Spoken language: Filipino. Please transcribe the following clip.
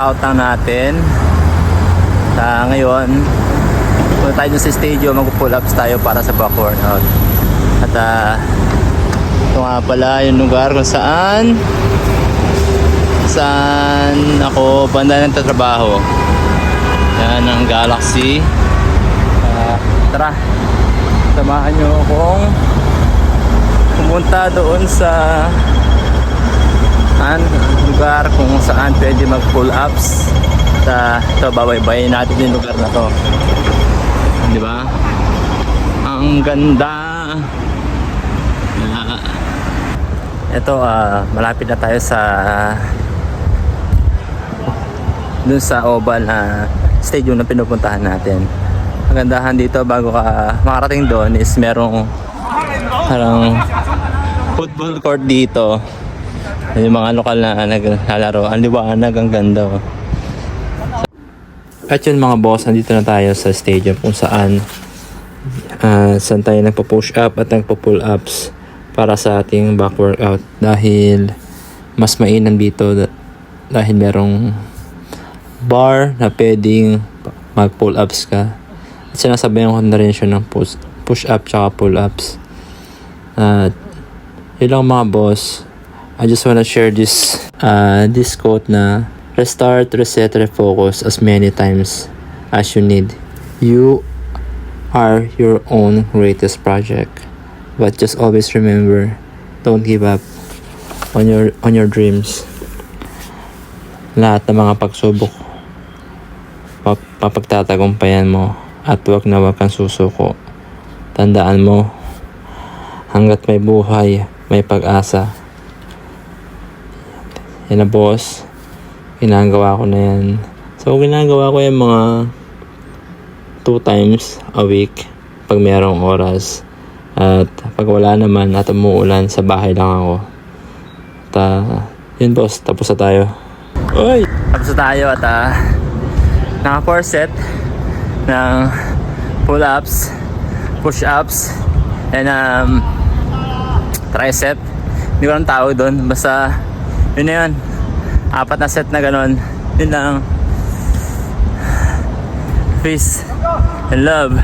Out na natin. Ngayon, punta tayo sa stadium, mag-pull ups tayo para sa back workout. At ito nga pala yung lugar kung saan ako banda ng tatrabaho. Yan ang Galaxy. Tara, samahan nyo akong pumunta doon sa lugar kung saan pwede mag pull ups. Ito, babaybayin natin yung lugar na to, di ba? Ang ganda. Ito, malapit na tayo sa dun sa oval na stadium na pinupuntahan natin. Ang gandahan dito bago ka makarating doon is merong parang football court dito. Yung mga lokal na naglalaro, ang liwanag, ang ganda. At yun mga boss, nandito na tayo sa stadium kung saan tayo nagpo-push up at nagpo-pull ups para sa ating back workout. Dahil mas mainam dito dahil merong bar na pwedeng mag-pull ups ka. At sinasabayan ko na rin siya ng push up tsaka pull ups. At yun lang mga boss. I just wanna share this quote na restart, reset, refocus as many times as you need. You are your own greatest project. But just always remember, don't give up on your dreams. Lahat ng mga pagsubok papagtatagumpayan mo at huwag kang susuko. Tandaan mo, hanggat may buhay, may pag-asa. Yan na boss, ginagawa ko na yan. So ginagawa ko yan mga 2 times a week pag mayroong oras. At pag wala naman at umuulan, sa bahay lang ako. At yun boss, tapos na tayo. Oy! Tapos na tayo at naka 4 set ng pull ups, push ups, and tricep. Hindi ko lang tawag doon, basta yun na yun, 4 na set na ganon. Yun lang. Peace and love.